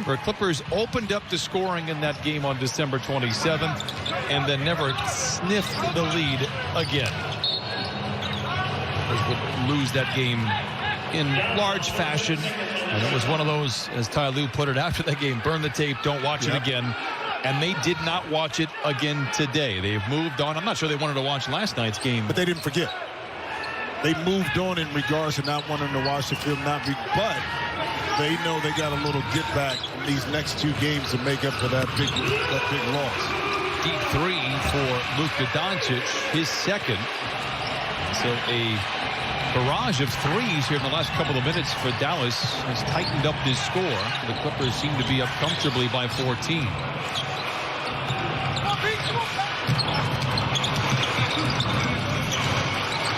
Denver Clippers opened up the scoring in that game on December 27th and then never sniffed the lead again. Clippers would lose that game in large fashion. And it was one of those, as Ty Lue put it after that game, burn the tape, don't watch it again. And they did not watch it again today. They've moved on. I'm not sure they wanted to watch last night's game. But they didn't forget. They moved on in regards to not wanting to watch the film, but they know they got a little get back in these next two games to make up for that big loss. Deep three for Luka Doncic, his second. So a barrage of threes here in the last couple of minutes for Dallas has tightened up this score. The Clippers seem to be up comfortably by 14.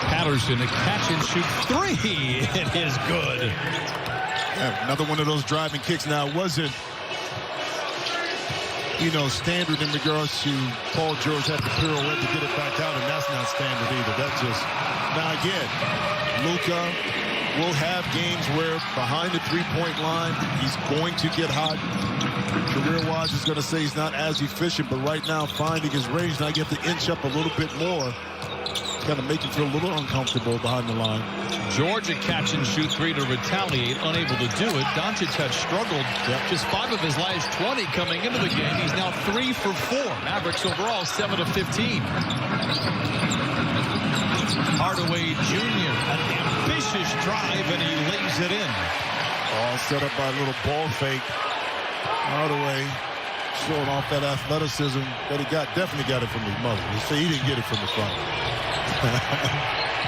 Patterson, a catch-and-shoot three. It is good. Yeah, another one of those driving kicks. Now, it wasn't, standard in regards to Paul George had the pirouette to get it back out, and that's not standard either. That's just, now again, Luka will have games where behind the three-point line, he's going to get hot. Career-wise, is going to say he's not as efficient, but right now, finding his range, now you have to inch up a little bit more. Kind of make him feel a little uncomfortable behind the line. George a catch-and-shoot three to retaliate, unable to do it. Doncic had struggled. Just 5 of his last 20 coming into the game. He's now 3 for 4. Mavericks overall 7 of 15. Hardaway Jr. an ambitious drive, and he lays it in. All set up by a little ball fake. Hardaway showing off that athleticism that he definitely got it from his mother. He didn't get it from the front.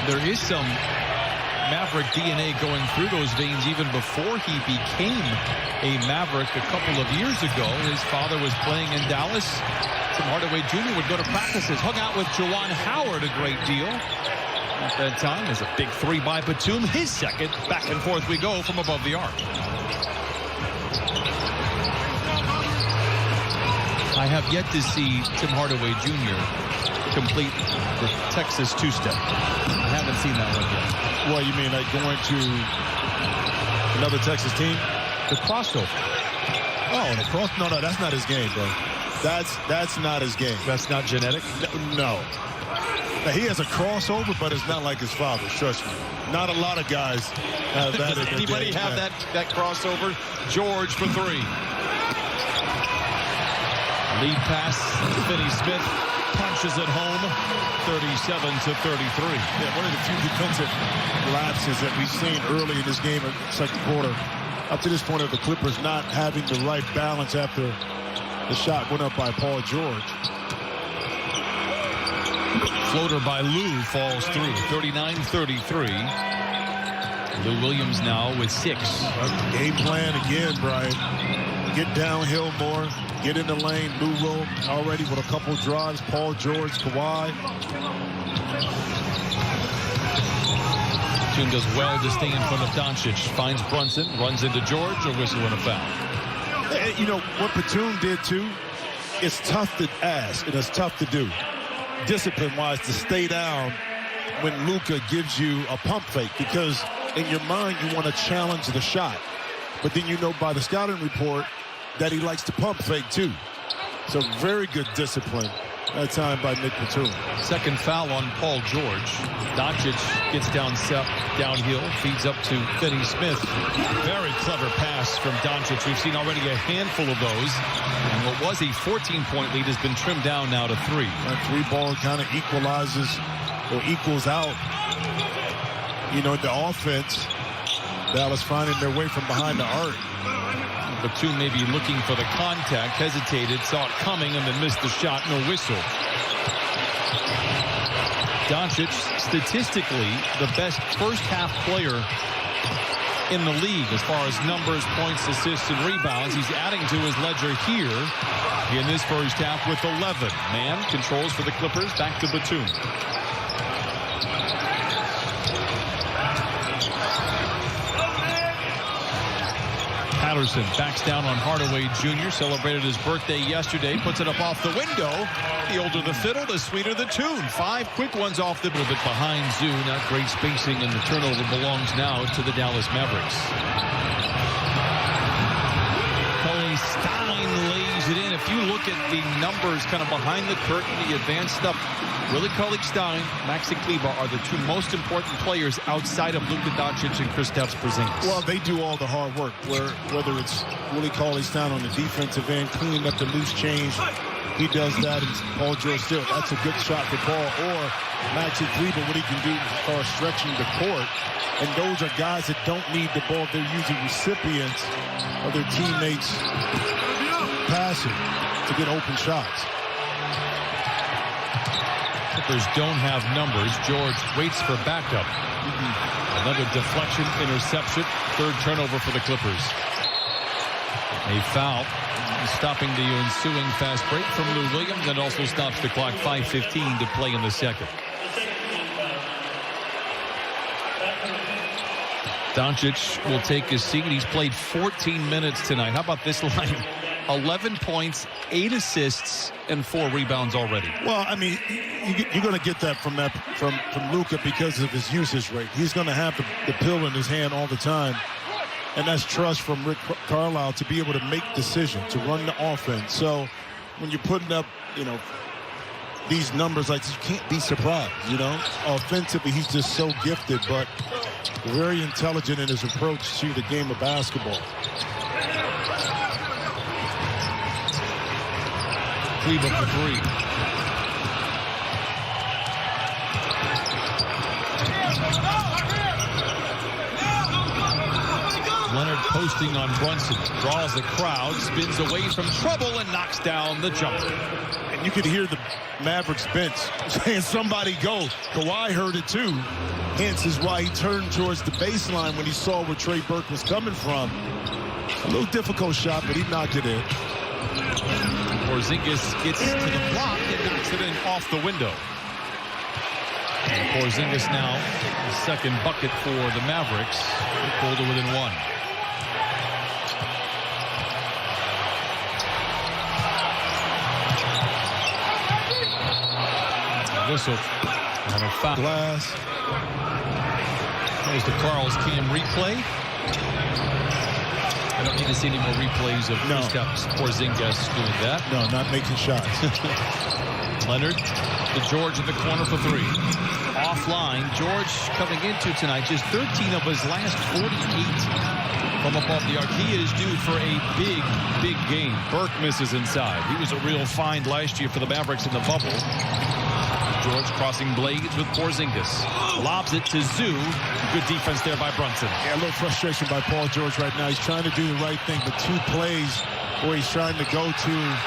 There is some Maverick DNA going through those veins even before he became a Maverick a couple of years ago. His father was playing in Dallas. Tim Hardaway Jr. would go to practices, hung out with Juwan Howard a great deal. At that time, there's a big three by Batum, his second. Back and forth we go from above the arc. I have yet to see Tim Hardaway Jr. complete the Texas two-step. I haven't seen that one yet. Well, you mean like going to another Texas team? The crossover. Oh, the cross? No, that's not his game, bro. That's not his game. That's not genetic? No. Now, he has a crossover, but it's not like his father. Trust me. Not a lot of guys have that. Does anybody have that crossover? George for three. Lead pass, Finney-Smith punches it home, 37-33. Yeah, one of the few defensive lapses that we've seen early in this game in the second quarter. Up to this point of the Clippers not having the right balance after the shot went up by Paul George. Floater by Lou falls through, 39-33. Lou Williams now with 6. Game plan again, Brian. Get downhill more. Get in the lane. Lou Will already with a couple drives. Paul George, Kawhi. Batum does well to stay in front of Doncic. Finds Brunson, runs into George, a whistle and a foul. You know, what Batum did too, it's tough to ask and it's tough to do. Discipline-wise, to stay down when Luka gives you a pump fake, because in your mind you want to challenge the shot. But then you know by the scouting report that he likes to pump fake too. So very good discipline that time by Nick Batum. Second foul on Paul George. Doncic gets downhill, feeds up to Finney-Smith. Very clever pass from Doncic. We've seen already a handful of those. And what was a 14-point lead has been trimmed down now to 3. That 3-ball kind of equalizes or equals out. You know, the offense, Dallas finding their way from behind the arc. Batum maybe looking for the contact, hesitated, saw it coming, and then missed the shot. No whistle. Doncic, statistically, the best first-half player in the league as far as numbers, points, assists, and rebounds. He's adding to his ledger here in this first half with 11. Man controls for the Clippers. Back to Batum. Patterson backs down on Hardaway Jr. Celebrated his birthday yesterday. Puts it up off the window. The older the fiddle, the sweeter the tune. 5 quick ones off the little bit behind Zoo. Not great spacing, and the turnover belongs now to the Dallas Mavericks. Calling look at the numbers kind of behind the curtain, the advanced stuff, Willie Cauley-Stein, Maxi Kleber are the two most important players outside of Luka Doncic and Kristaps Porzingis. Well, they do all the hard work, whether it's Willie Cauley-Stein on the defensive end, cleaning up the loose change. He does that, and Paul George still. That's a good shot for Paul. Or Maxi Kleber, what he can do as far as stretching the court. And those are guys that don't need the ball. They're usually recipients of their teammates passing to get open shots. Clippers don't have numbers. George waits for backup. Another deflection, interception. Third turnover for the Clippers. A foul, stopping the ensuing fast break from Lou Williams. That also stops the clock. 5:15 to play in the second. Doncic will take his seat. He's played 14 minutes tonight. How about this line? 11 points, 8 assists, and 4 rebounds already. Well, I mean, you're going to get that from Luka because of his usage rate. He's going to have the pill in his hand all the time. And that's trust from Rick Carlisle to be able to make decisions, to run the offense. So when you're putting up, these numbers like this, you can't be surprised, Offensively, he's just so gifted, but very intelligent in his approach to the game of basketball. Kleber for 3. Leonard posting on Brunson, draws the crowd, spins away from trouble, and knocks down the jumper. And you could hear the Mavericks bench saying, somebody go. Kawhi heard it too. Hence is why he turned towards the baseline when he saw where Trey Burke was coming from. A little difficult shot, but he knocked it in. Porzingis gets to the block and knocks it in off the window. And Porzingis now, the second bucket for the Mavericks. Pulled to within 1. Whistle and a foul. Glass. There's the Carl's Cam replay. I don't need to see any more replays of Kristaps Porzingis doing that. No, not making shots. Leonard to George in the corner for 3. Offline, George coming into tonight just 13 of his last 48 from above the arc. He is due for a big game. Burke misses inside. He was a real find last year for the Mavericks in the bubble. George crossing blades with Porzingis. Lobs it to Zoo. Good defense there by Brunson. Yeah, a little frustration by Paul George right now. He's trying to do the right thing, but 2 plays where he's trying to go to